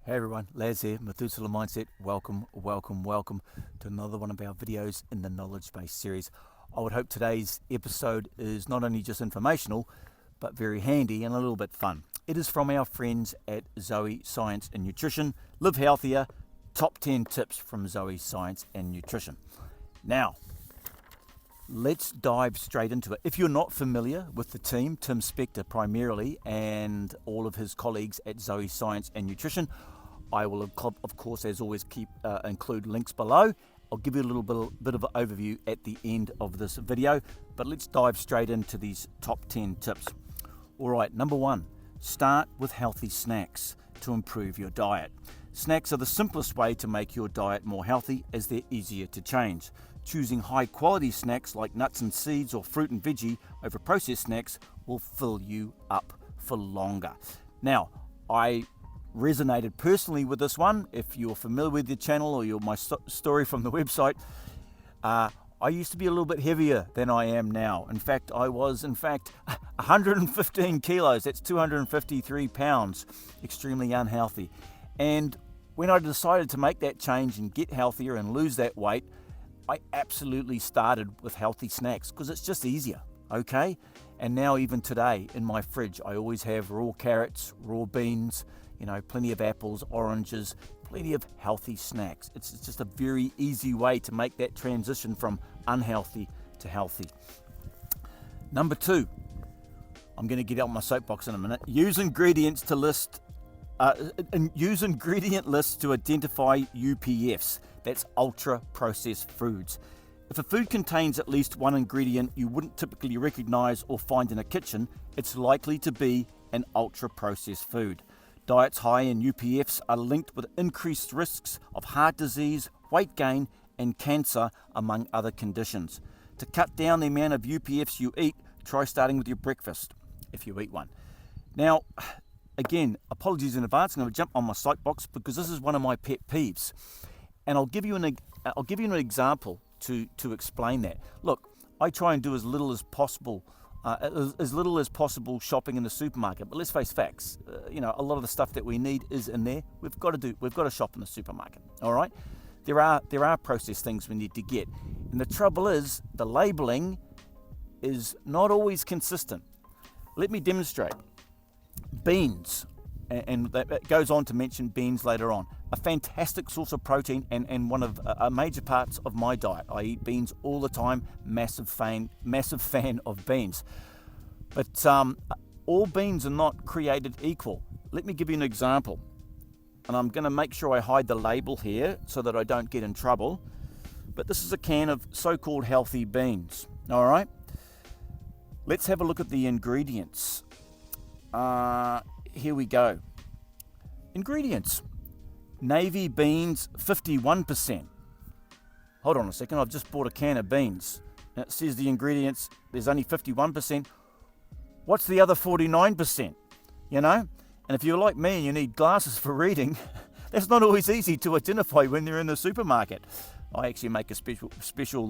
Hey everyone, Laz here, Methuselah Mindset. Welcome to another one of our videos in the Knowledge Base series. I would hope today's episode is not only just informational, but very handy and a little bit fun. It is from our friends at Zoe Science and Nutrition. Live healthier, top 10 tips from Zoe Science and Nutrition. Now, let's dive straight into it. If you're not familiar with the team, Tim Spector primarily, and all of his colleagues at Zoe Science and Nutrition, I will, of course, as always, include links below. I'll give you a little bit of an overview at the end of this video, but let's dive straight into these top 10 tips. All right, number one, start with healthy snacks to improve your diet. Snacks are the simplest way to make your diet more healthy, as they're easier to change. Choosing high quality snacks like nuts and seeds or fruit and veggie over processed snacks will fill you up for longer. Now, I resonated personally with this one. If you're familiar with the channel or my story from the website, I used to be a little bit heavier than I am now. In fact, I was 115 kilos. That's 253 pounds. Extremely unhealthy. And when I decided to make that change and get healthier and lose that weight, I absolutely started with healthy snacks because it's just easier, okay? And now even today in my fridge, I always have raw carrots, raw beans, plenty of apples, oranges, plenty of healthy snacks. It's just a very easy way to make that transition from unhealthy to healthy. Number two, I'm going to get out my soapbox in a minute. Use ingredient lists to identify UPFs. That's ultra processed foods. If a food contains at least one ingredient you wouldn't typically recognize or find in a kitchen, it's likely to be an ultra processed food. Diets high in UPFs are linked with increased risks of heart disease, weight gain, and cancer, among other conditions. To cut down the amount of UPFs you eat, try starting with your breakfast, if you eat one. Now, again, apologies in advance. I'm going to jump on my soapbox because this is one of my pet peeves, and I'll give you an example to explain that. Look, I try and do as little as possible shopping in the supermarket. But let's face facts. A lot of the stuff that we need is in there. We've got to shop in the supermarket. All right. There are processed things we need to get, and the trouble is the labeling is not always consistent. Let me demonstrate. Beans, and that goes on to mention beans later on, a fantastic source of protein and one of major parts of my diet. I eat beans all the time. Massive fan of beans. But all beans are not created equal. Let me give you an example. And I'm going to make sure I hide the label here so that I don't get in trouble. But this is a can of so-called healthy beans. All right. Let's have a look at the ingredients. Here we go. Ingredients. Navy beans, 51%. Hold on a second, I've just bought a can of beans. Now it says the ingredients, there's only 51%. What's the other 49%? And if you're like me and you need glasses for reading, that's not always easy to identify when they're in the supermarket. I actually make a special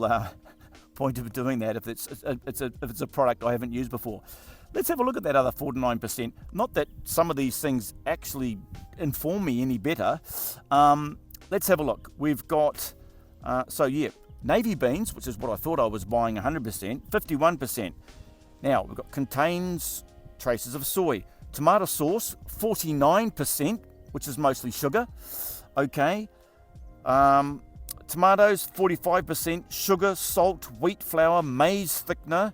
point of doing that if it's a product I haven't used before. Let's have a look at that other 49%. Not that some of these things actually inform me any better. Let's have a look. We've got, navy beans, which is what I thought I was buying 100%, 51%. Now, we've got contains traces of soy. Tomato sauce, 49%, which is mostly sugar. Okay. Tomatoes, 45%, sugar, salt, wheat flour, maize thickener,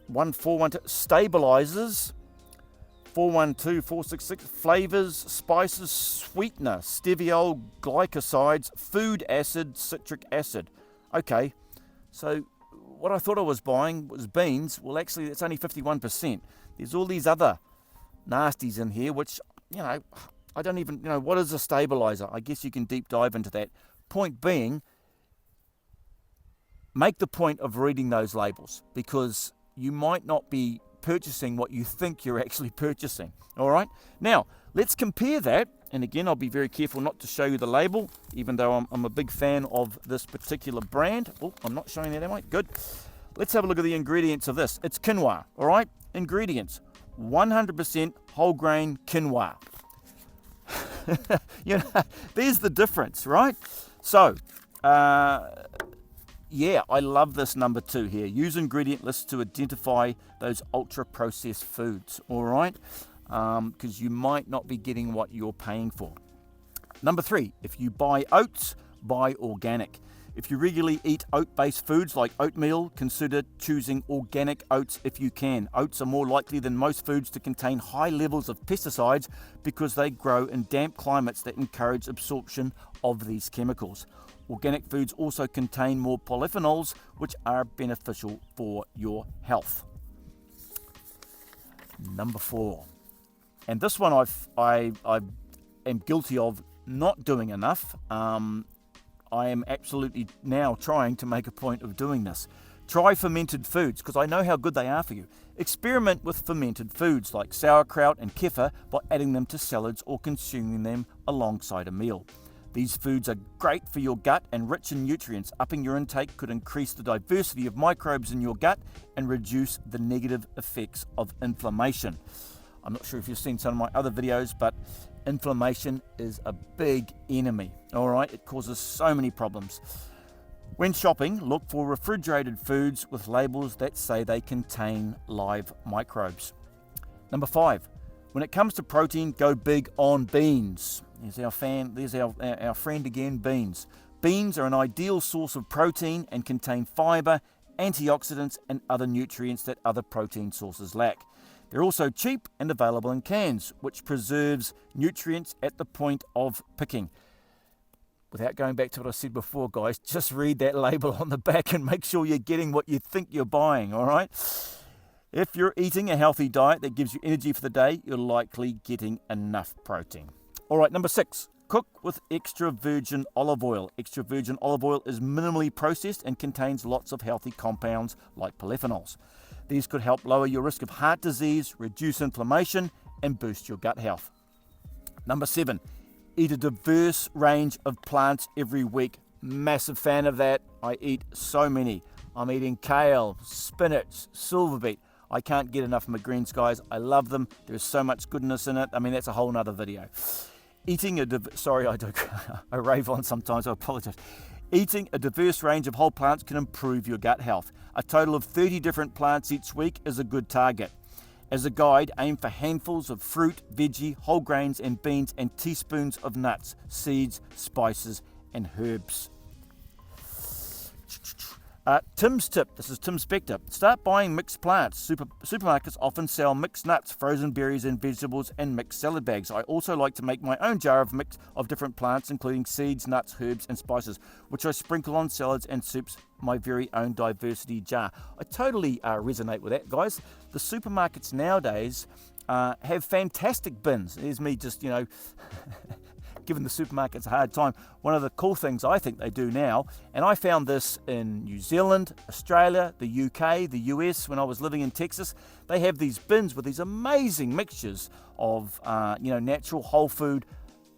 1412, stabilizers, 412, 466, flavors, spices, sweetener, steviol, glycosides, food acid, citric acid. Okay, so what I thought I was buying was beans. Well, actually, it's only 51%. There's all these other nasties in here, which, I don't even, what is a stabilizer? I guess you can deep dive into that. Point being, make the point of reading those labels because you might not be purchasing what you think you're actually purchasing. All right. Now, let's compare that. And again, I'll be very careful not to show you the label, even though I'm a big fan of this particular brand. Oh, I'm not showing that, am I? Good. Let's have a look at the ingredients of this. It's quinoa. All right. Ingredients. 100% whole grain quinoa. There's the difference, right? So, yeah, I love this number 2 here. Use ingredient lists to identify those ultra-processed foods, all right? Because you might not be getting what you're paying for. Number 3, if you buy oats, buy organic. If you regularly eat oat-based foods like oatmeal, consider choosing organic oats if you can. Oats are more likely than most foods to contain high levels of pesticides because they grow in damp climates that encourage absorption of these chemicals. Organic foods also contain more polyphenols, which are beneficial for your health. Number 4, and this one I am guilty of not doing enough. I am absolutely now trying to make a point of doing this. Try fermented foods because I know how good they are for you. Experiment with fermented foods like sauerkraut and kefir by adding them to salads or consuming them alongside a meal. These foods are great for your gut and rich in nutrients. Upping your intake could increase the diversity of microbes in your gut and reduce the negative effects of inflammation. I'm not sure if you've seen some of my other videos, but inflammation is a big enemy, all right? It causes so many problems. When shopping, look for refrigerated foods with labels that say they contain live microbes. Number 5, when it comes to protein, go big on beans. There's our friend again, beans. Beans are an ideal source of protein and contain fiber, antioxidants, and other nutrients that other protein sources lack. They're also cheap and available in cans, which preserves nutrients at the point of picking. Without going back to what I said before, guys, just read that label on the back and make sure you're getting what you think you're buying, all right? If you're eating a healthy diet that gives you energy for the day, you're likely getting enough protein. All right, number 6, cook with extra virgin olive oil. Extra virgin olive oil is minimally processed and contains lots of healthy compounds like polyphenols. These could help lower your risk of heart disease, reduce inflammation, and boost your gut health. Number 7, eat a diverse range of plants every week. Massive fan of that. I eat so many. I'm eating kale, spinach, silver beet. I can't get enough of my greens, guys. I love them. There's so much goodness in it. I mean, that's a whole nother video. I rave on sometimes. I apologize. Eating a diverse range of whole plants can improve your gut health. A total of 30 different plants each week is a good target. As a guide, aim for handfuls of fruit, veggie, whole grains and beans and teaspoons of nuts, seeds, spices and herbs. Tim's tip, this is Tim Spector. Start buying mixed plants. Supermarkets often sell mixed nuts, frozen berries and vegetables, and mixed salad bags. I also like to make my own jar of mix of different plants, including seeds, nuts, herbs, and spices, which I sprinkle on salads and soups, my very own diversity jar. I totally resonate with that, guys. The supermarkets nowadays have fantastic bins. There's me just, giving the supermarkets a hard time. One of the cool things I think they do now, and I found this in New Zealand, Australia, the UK, the US, when I was living in Texas, they have these bins with these amazing mixtures of, natural whole food,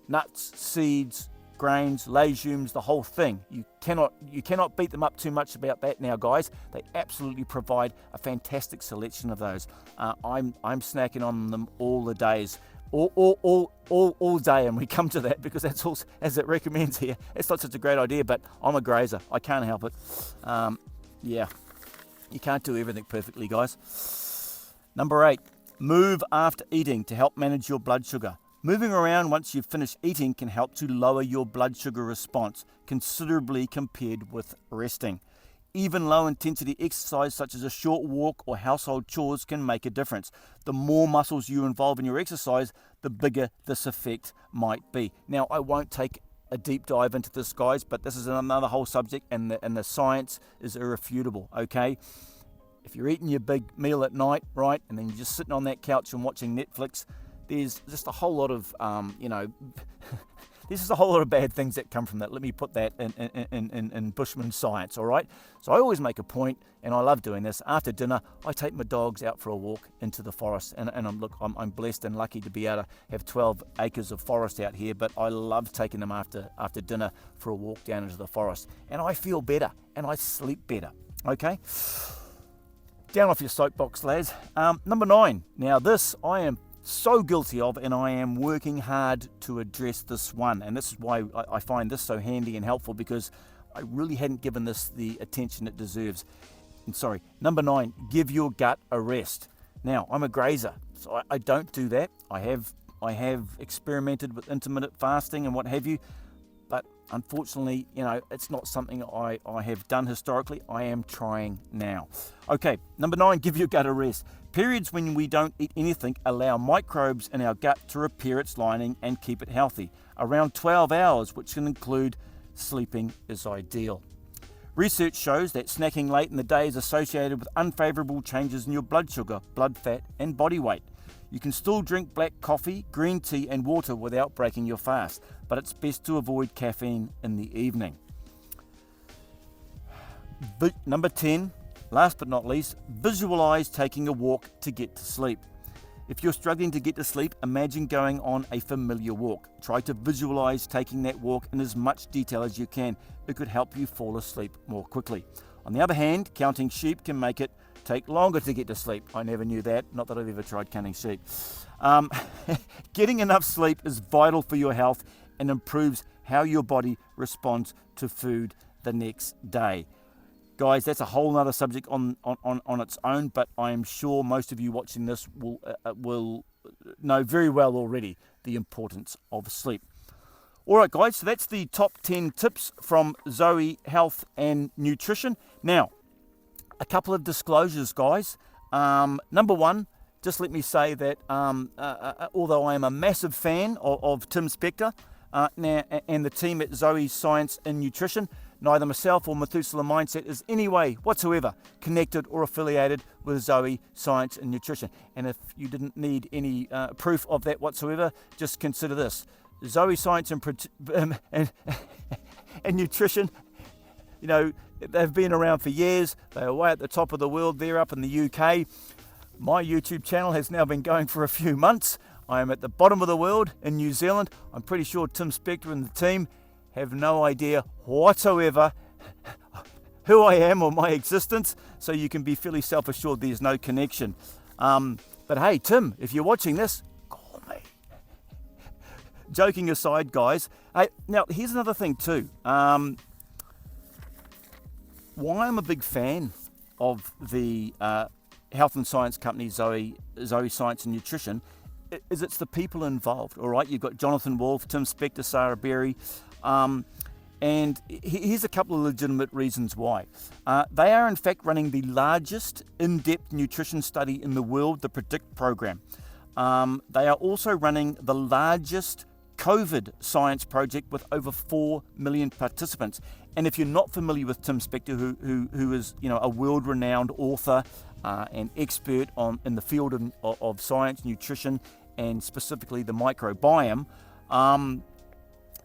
nuts, seeds, grains, legumes, the whole thing. You cannot beat them up too much about that now, guys. They absolutely provide a fantastic selection of those. I'm snacking on them all the days. All day, and we come to that because that's all as it recommends here. It's not such a great idea, but I'm a grazer. I can't help it. You can't do everything perfectly, guys. Number 8, move after eating to help manage your blood sugar. Moving around once you've finished eating can help to lower your blood sugar response considerably compared with resting. Even low-intensity exercise such as a short walk or household chores can make a difference. The more muscles you involve in your exercise, the bigger this effect might be. Now, I won't take a deep dive into this, guys, but this is another whole subject, and the science is irrefutable, okay? If you're eating your big meal at night, right, and then you're just sitting on that couch and watching Netflix, there's just a whole lot of, this is a whole lot of bad things that come from that. Let me put that in Bushman science, all right? So I always make a point, and I love doing this. After dinner, I take my dogs out for a walk into the forest, and I'm blessed and lucky to be able to have 12 acres of forest out here, but I love taking them after dinner for a walk down into the forest, and I feel better, and I sleep better, okay? Down off your soapbox, lads. Number 9. Now this, I am so guilty of, and I am working hard to address this one. And this is why I find this so handy and helpful, because I really hadn't given this the attention it deserves. And sorry, number 9, give your gut a rest. Now, I'm a grazer, so I don't do that. I have experimented with intermittent fasting and what have you, but unfortunately, it's not something I have done historically. I am trying now. Okay, number 9, give your gut a rest. Periods when we don't eat anything allow microbes in our gut to repair its lining and keep it healthy. Around 12 hours, which can include sleeping, is ideal. Research shows that snacking late in the day is associated with unfavorable changes in your blood sugar, blood fat, and body weight. You can still drink black coffee, green tea, and water without breaking your fast, but it's best to avoid caffeine in the evening. Number 10, last but not least, visualize taking a walk to get to sleep. If you're struggling to get to sleep, imagine going on a familiar walk. Try to visualize taking that walk in as much detail as you can. It could help you fall asleep more quickly. On the other hand, counting sheep can make it take longer to get to sleep. I never knew that, not that I've ever tried counting sheep. Getting enough sleep is vital for your health and improves how your body responds to food the next day. Guys, that's a whole other subject on its own, but I am sure most of you watching this will know very well already the importance of sleep. All right, guys, so that's the top 10 tips from Zoe Health and Nutrition. Now, a couple of disclosures, guys. Number 1, just let me say that although I am a massive fan of Tim Spector now and the team at Zoe Science and Nutrition, neither myself or Methuselah Mindset is any way whatsoever connected or affiliated with Zoe Science and Nutrition. And if you didn't need any proof of that whatsoever, just consider this. Zoe Science and Nutrition, they've been around for years. They're way at the top of the world. They're up in the UK. My YouTube channel has now been going for a few months. I am at the bottom of the world in New Zealand. I'm pretty sure Tim Spector and the team have no idea whatsoever who I am or my existence, so you can be fairly self-assured there's no connection. But hey, Tim, if you're watching this, call me. Joking aside, guys, hey, now here's another thing too. Why I'm a big fan of the health and science company Zoe Science and Nutrition is it's the people involved. All right, you've got Jonathan Wolfe, Tim Spector, Sarah Berry. And here's a couple of legitimate reasons why. They are in fact running the largest in-depth nutrition study in the world, the PREDICT program. They are also running the largest COVID science project with over 4 million participants. And if you're not familiar with Tim Spector, who is a world-renowned author and expert in the field of science, nutrition, and specifically the microbiome,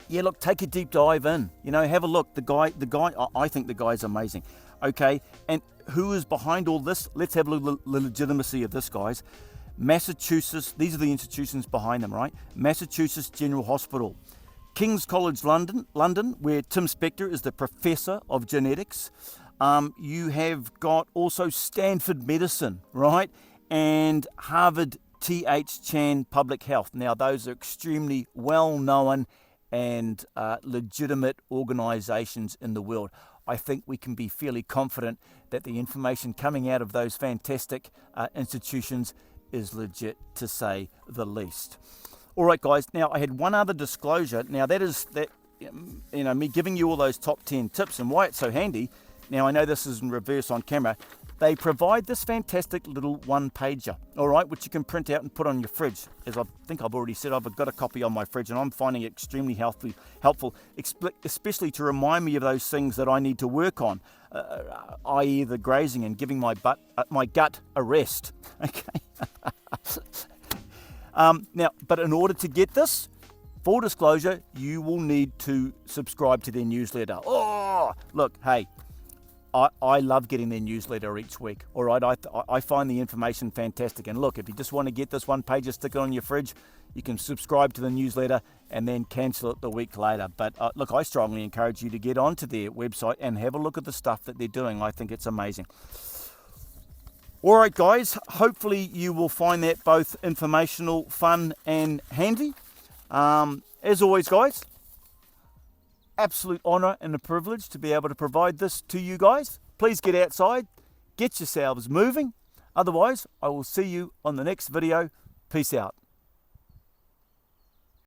look, take a deep dive in. Have a look. The guy. I think the guy's amazing. Okay, and who is behind all this? Let's have a look at the legitimacy of this, guys. Massachusetts. These are the institutions behind them, right? Massachusetts General Hospital, King's College London, where Tim Spector is the professor of genetics. You have got also Stanford Medicine, right, and Harvard T.H. Chan Public Health. Now, those are extremely well-known and legitimate organizations in the world. I think we can be fairly confident that the information coming out of those fantastic institutions is legit, to say the least. All right, guys. Now, I had one other disclosure. Now, that is that, me giving you all those top 10 tips and why it's so handy. Now, I know this is in reverse on camera. They provide this fantastic little one-pager, all right, which you can print out and put on your fridge. As I think I've already said, I've got a copy on my fridge, and I'm finding it extremely helpful, especially to remind me of those things that I need to work on, i.e. the grazing and giving my gut a rest. Okay. Now, but in order to get this, full disclosure, you will need to subscribe to their newsletter. Oh, look, hey. I love getting their newsletter each week. All right, I find the information fantastic. And look, if you just want to get this one page and stick it on your fridge, you can subscribe to the newsletter and then cancel it the week later. But look, I strongly encourage you to get onto their website and have a look at the stuff that they're doing. I think it's amazing. All right, guys, hopefully you will find that both informational, fun, and handy. As always, guys, absolute honour and a privilege to be able to provide this to you guys. Please get outside, get yourselves moving. Otherwise, I will see you on the next video. Peace out.